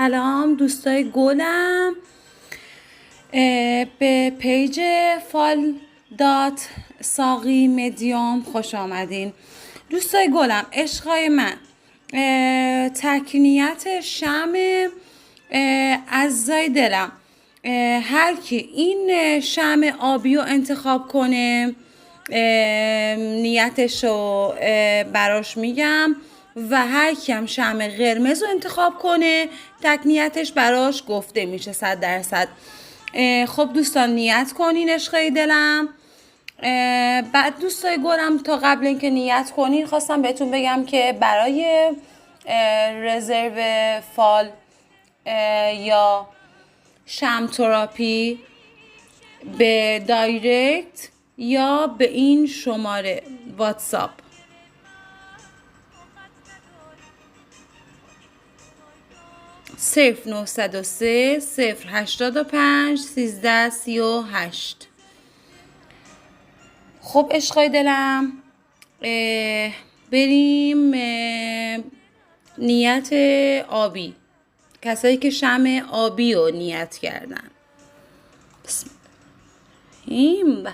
سلام دوستای گلم، به پیج فال دات ساقی مدیوم خوش آمدین. دوستای گلم، عشقای من، تکنیت شمع عزیزای دلم، هر کی این شمع آبی رو انتخاب کنه نیتشو براش میگم و هر کی هم شمع قرمز رو انتخاب کنه تکنیتش براش گفته میشه 100%. خب دوستان نیت کنین عشقای دلم. بعد دوستای گلم، تا قبل اینکه نیت کنین خواستم بهتون بگم که برای رزرو فال یا شمع تراپی به دایرکت یا به این شماره واتساپ 0903 085 1338. خب عشقای دلم، بریم نیت آبی. کسایی که شمع آبی رو نیت کردن، بسم الله.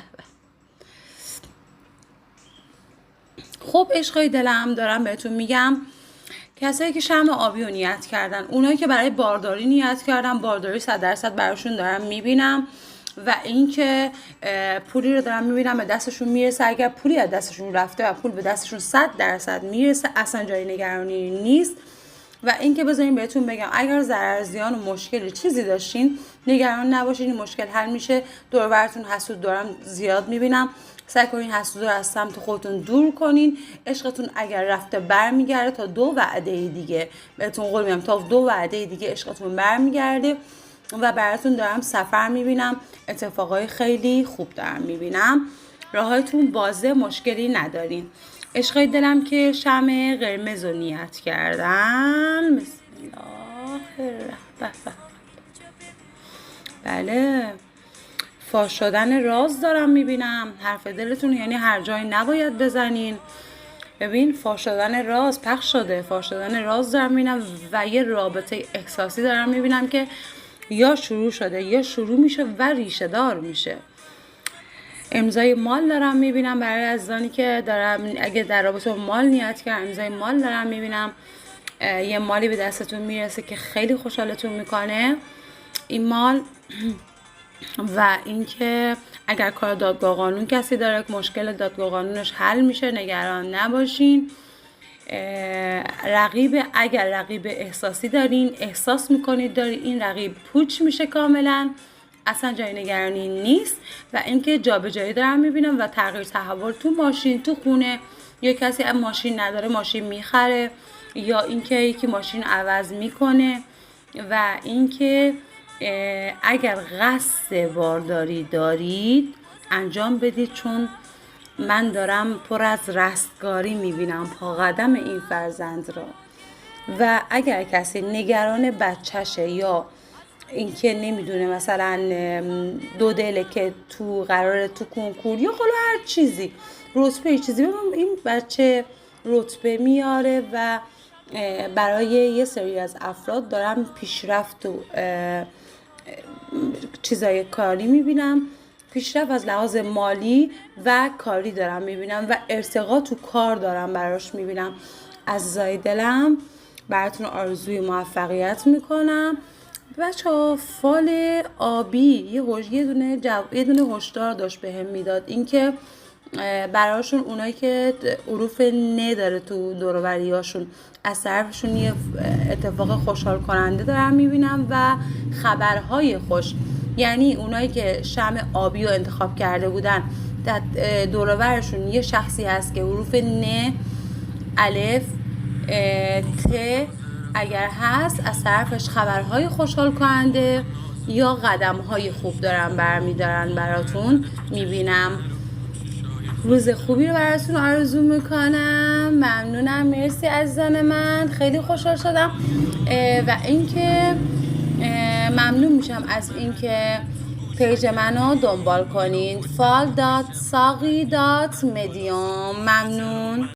خب عشقای دلم، دارم بهتون میگم کسایی که شمع آبی رو نیت کردن، اونایی که برای بارداری نیت کردن، بارداری 100% براشون دارم میبینم و اینکه پولی رو دارم میبینم به دستشون میرسه. اگر پولی از دستشون رفته و پول به دستشون 100% میرسه، اصلا جای نگرانی نیست. و اینکه بذارین بهتون بگم اگر ضرر زیان و مشکلی چیزی داشتین، نگران نباشین، این مشکل حل میشه. دور و براتون حسود دارم زیاد میبینم، سعی کنین حسود رو از سمت خودتون دور کنین. عشقتون اگر رفته برمیگرده. تا 2 وعده دیگه بهتون قول میدم، تا 2 وعده دیگه عشقتون برمیگرده و براتون دارم سفر میبینم، اتفاقای خیلی خوب دارم میبینم، راهاتون بازه، مشکلی ندارین. عشقای دلم که شمع قرمز رو نیت کردن، بسم الله الرحمن. بله، فاش شدن راز دارم میبینم. حرف دلتون یعنی هر جایی نباید بزنین. ببین، فاش شدن راز پخش شده، فاش شدن راز دارم میبینم و یه رابطه احساسی دارم میبینم که یا شروع شده یا شروع میشه و ریشه دار میشه. امضای مال دارم میبینم برای عزیزانی که دارم اگه در رابطه با مال نیت کردن، امضای مال دارم میبینم. یه مالی به دستتون میرسه که خیلی خوشحالتون میکنه این مال. و اینکه اگر کار دادگاه قانون کسی داره که مشکل دادگاه قانونش حل میشه، نگران نباشین. اگر رقیب احساسی دارین، احساس میکنید دارین این رقیب پوچ میشه کاملا، اصلا جای نگرانی نیست. و اینکه جابجایی دارم میبینم و تغییر تحول تو ماشین، تو خونه، یا کسی ماشین نداره ماشین میخره، یا اینکه یکی ماشین عوض میکنه. و اینکه اگر قصد بارداری دارید انجام بدید، چون من دارم پر از رستگاری میبینم پا قدم این فرزند را. و اگر کسی نگران بچهشه یا اینکه نمیدونه مثلا 2 دله که تو قراره تو کنکور یا خلا هر چیزی رتبه چیزی این بچه رتبه میاره و برای یه سری از افراد دارم پیشرفت و چیزای کاری میبینم، پیشرفت از لحاظ مالی و کاری دارم میبینم و ارتقا تو کار دارم براش میبینم. عزیزای دلم، براتون آرزوی موفقیت میکنم. بچه‌ها، فال آبی یه دونه هشدار داشت بهم میداد، اینکه براشون اونایی که حروف ن داره تو دور و بریاشون، از طرفشون یه اتفاق خوشحال کننده دارم میبینم و خبرهای خوش. یعنی اونایی که شمع آبی رو انتخاب کرده بودن، دور و برشون یه شخصی هست که حروف ن، الف، ت اگر هست، از طرفش خبرهای خوشحال کننده یا قدمهای خوب دارن برمیدارن براتون میبینم. روز خوبی رو براتون آرزو میکنم. ممنونم، مرسی عزیزان من، خیلی خوشحال شدم. و اینکه ممنون میشم از اینکه پیج منو دنبال کنین، fal.saqi.medium. ممنون.